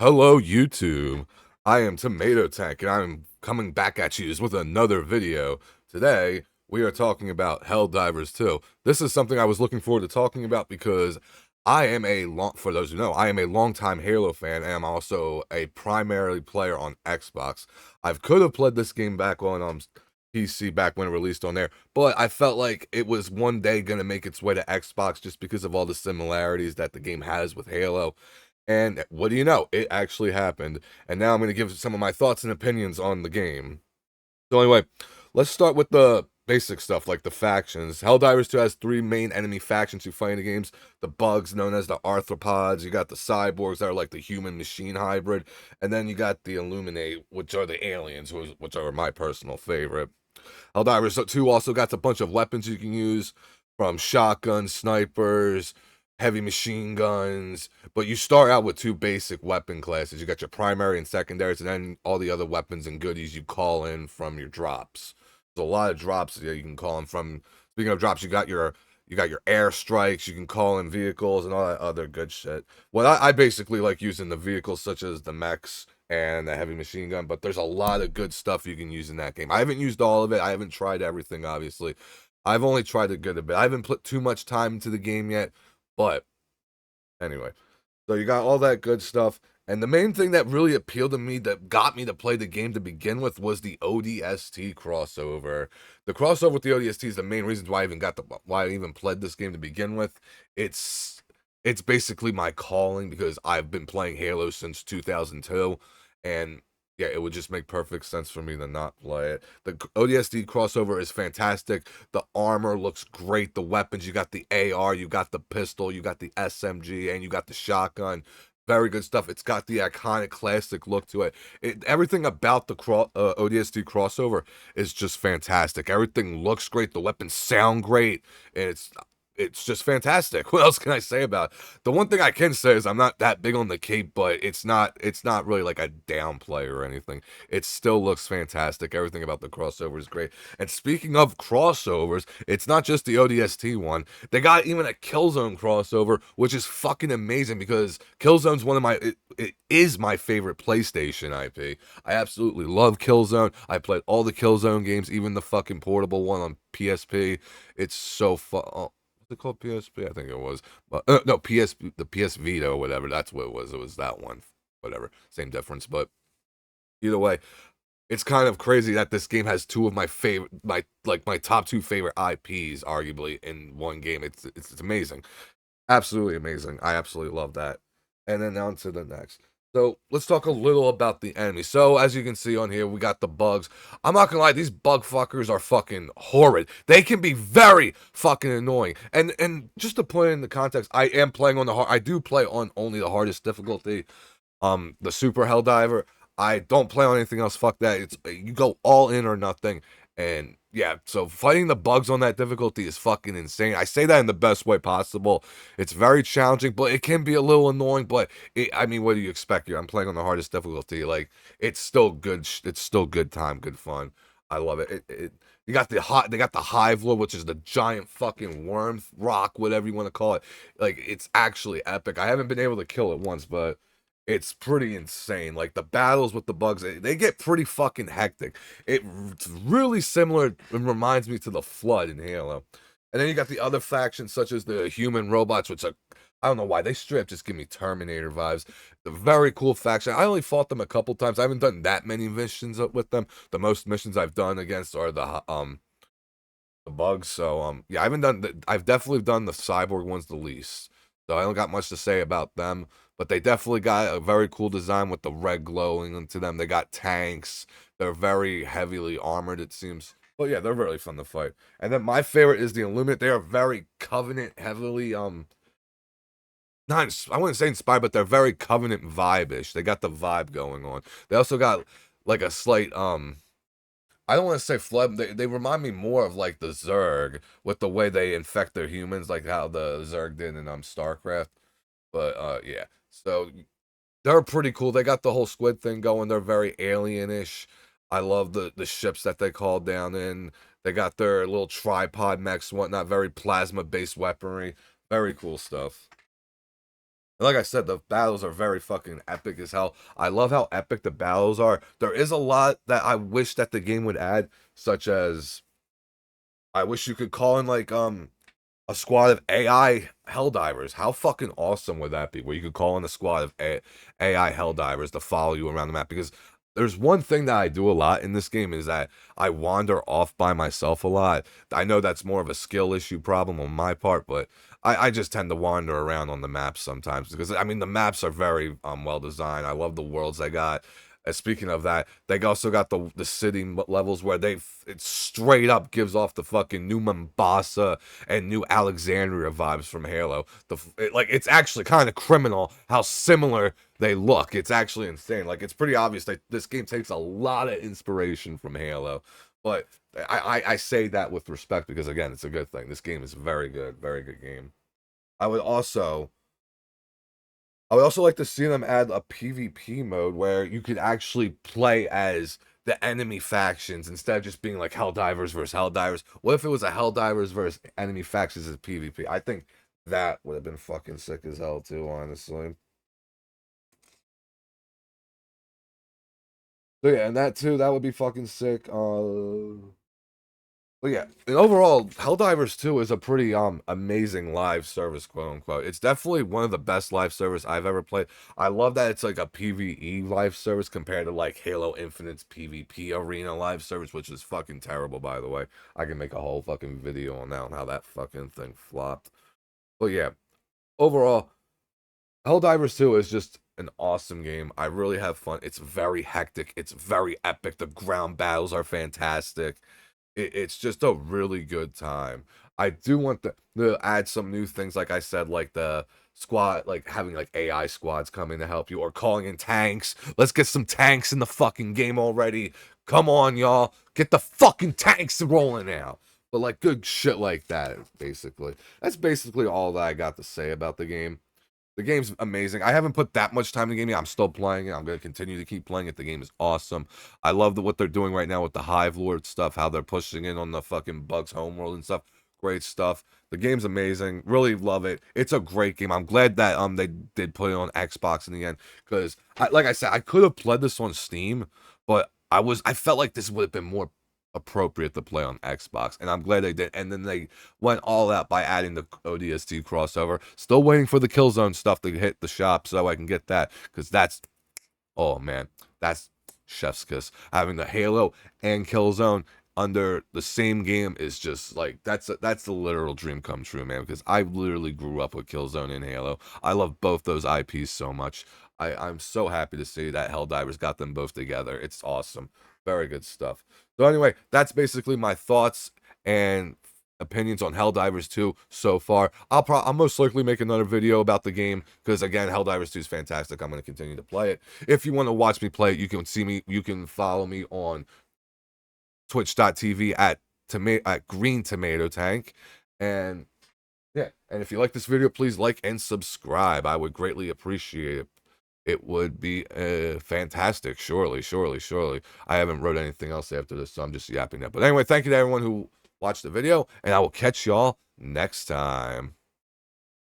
Hello, YouTube. I am Tomato Tank, and I'm coming back at you with another video. Today, we are talking about Helldivers 2. This is something I was looking forward to talking about because for those who know, I am a longtime Halo fan, and I'm also a primary player on Xbox. I could have played this game back on PC back when it released on there, but I felt like it was one day going to make its way to Xbox just because of all the similarities that the game has with Halo. And what do you know? It actually happened. And now I'm going to give some of my thoughts and opinions on the game. So anyway, let's start with the basic stuff, like the factions. Helldivers 2 has three main enemy factions you fight in the games. The bugs, known as the arthropods. You got the cyborgs that are like the human-machine hybrid. And then you got the Illuminate, which are the aliens, which are my personal favorite. Helldivers 2 also got a bunch of weapons you can use, from shotguns, snipers, heavy machine guns, but you start out with two basic weapon classes. You got your primary and secondaries, and then all the other weapons and goodies you call in from your drops. There's a lot of drops that you can call in from. Speaking of drops, you got your airstrikes. You can call in vehicles and all that other good shit. What I basically like using the vehicles such as the mechs and the heavy machine gun, but there's a lot of good stuff you can use in that game. I haven't used all of it. I haven't tried everything, obviously. I've only tried a good bit. I haven't put too much time into the game yet, but anyway, so you got all that good stuff. And the main thing that really appealed to me, that got me to play the game to begin with, was the ODST crossover. The crossover with the ODST is the main reason why I even played this game to begin with. It's it's basically my calling because I've been playing Halo since 2002, and yeah, it would just make perfect sense for me to not play it. The ODST crossover is fantastic. The armor looks great. The weapons, you got the AR, you got the pistol, you got the SMG, and you got the shotgun. Very good stuff. It's got the iconic classic look to it. Everything about the ODST crossover is just fantastic. Everything looks great. The weapons sound great. And it's just fantastic. What else can I say about it? The one thing I can say is I'm not that big on the cape, but it's not really like a downplay or anything. It still looks fantastic. Everything about the crossover is great. And speaking of crossovers, it's not just the ODST one. They got even a Killzone crossover, which is fucking amazing because Killzone's it is my favorite PlayStation IP. I absolutely love Killzone. I played all the Killzone games, even the fucking portable one on PSP. It's so fun. Oh, it called PSP? I think it was. But no, the PS Vita or whatever. That's what it was. It was that one. Whatever. Same difference. But either way, it's kind of crazy that this game has two of my top two favorite IPs, arguably, in one game. It's amazing. Absolutely amazing. I absolutely love that. And then on to the next. So let's talk a little about the enemy. So as you can see on here, we got the bugs. I'm not gonna lie, these bug fuckers are fucking horrid. They can be very fucking annoying. And just to put it in the context, I am playing on the hard. I do play on only the hardest difficulty. The Super Helldiver. I don't play on anything else. Fuck that. It's you go all in or nothing. And yeah, so fighting the bugs on that difficulty is fucking insane. I say that in the best way possible. It's very challenging, but it can be a little annoying. But I mean, what do you expect? I'm playing on the hardest difficulty. Like it's still good. It's still good time, good fun. I love it. They got the Hive Lord, which is the giant fucking worm rock, whatever you want to call it. Like it's actually epic. I haven't been able to kill it once, but it's pretty insane. Like the battles with the bugs, they get pretty fucking hectic. It's really similar. It reminds me to the Flood in Halo. And then you got the other factions such as the human robots, which are, I don't know why they straight up just give me Terminator vibes. The very cool faction. I only fought them a couple times. I haven't done that many missions with them. The most missions I've done against are the bugs. So yeah, I've definitely done the cyborg ones the least. So I don't got much to say about them, but they definitely got a very cool design with the red glowing into them. They got tanks. They're very heavily armored, it seems. But yeah, they're really fun to fight. And then my favorite is the Illuminate. They are very Covenant heavily not I wouldn't say inspired, but they're very Covenant vibe-ish. They got the vibe going on. They also got like a slight I don't want to say flood. They remind me more of like the Zerg with the way they infect their humans, like how the Zerg did in StarCraft. But yeah. So they're pretty cool. They got the whole squid thing going. They're very alienish. I love the ships that they call down in. They got their little tripod mechs and whatnot, very plasma based weaponry. Very cool stuff. And like I said, the battles are very fucking epic as hell. I love how epic the battles are. There is a lot that I wish that the game would add, such as I wish you could call in like a squad of AI Helldivers. How fucking awesome would that be? Where you could call in a squad of AI Helldivers to follow you around the map. Because there's one thing that I do a lot in this game is that I wander off by myself a lot. I know that's more of a skill issue problem on my part, but I just tend to wander around on the maps sometimes because I mean the maps are very well designed. I love the worlds they got. Speaking of that, they also got the city levels where it straight up gives off the fucking New Mombasa and New Alexandria vibes from Halo. Like it's actually kind of criminal how similar they look. It's actually insane. Like it's pretty obvious that this game takes a lot of inspiration from Halo, but I say that with respect because again, it's a good thing. This game is very good game. I would also I would also like to see them add a PvP mode where you could actually play as the enemy factions instead of just being like Helldivers versus Helldivers. What if it was a Helldivers versus enemy factions as PvP? I think that would have been fucking sick as hell too, honestly. So yeah, and that too, that would be fucking sick. But yeah, and overall, Helldivers 2 is a pretty amazing live service, quote unquote. It's definitely one of the best live service I've ever played. I love that it's like a PvE live service compared to like Halo Infinite's PvP arena live service, which is fucking terrible, by the way. I can make a whole fucking video on that on how that fucking thing flopped. But yeah, overall, Helldivers 2 is just an awesome game. I really have fun. It's very hectic. It's very epic. The ground battles are fantastic. It's just a really good time. I do want to add some new things, like I said, like the squad, like having like AI squads coming to help you or calling in tanks. Let's get some tanks in the fucking game already. Come on, y'all. Get the fucking tanks rolling out. But like good shit like that, basically. That's basically all that I got to say about the game. The game's amazing. I haven't put that much time in the game yet. I'm still playing it. I'm going to continue to keep playing it. The game is awesome. I love what they're doing right now with the Hive Lord stuff, how they're pushing in on the fucking Bugs homeworld and stuff. Great stuff. The game's amazing. Really love it. It's a great game. I'm glad that they did put it on Xbox in the end because like I said, I could have played this on Steam, but I felt like this would have been more appropriate to play on Xbox, and I'm glad they did. And then they went all out by adding the ODST crossover. Still waiting for the Killzone stuff to hit the shop so I can get that because that's oh man, that's chef's kiss. Having the Halo and Killzone under the same game is just like that's the literal dream come true, man. Because I literally grew up with Killzone and Halo. I love both those IPs so much. I'm so happy to see that Helldivers got them both together. It's awesome. Very good stuff. So anyway, that's basically my thoughts and opinions on Helldivers 2 so far. I'll most likely make another video about the game because again, Helldivers 2 is fantastic. I'm going to continue to play it. If you want to watch me play it, you can follow me on twitch.tv at Green Tomato Tank. And yeah, and if you like this video, please like and subscribe. I would greatly appreciate it. It would be fantastic. Surely. I haven't wrote anything else after this, so I'm just yapping that. But anyway, thank you to everyone who watched the video, and I will catch y'all next time.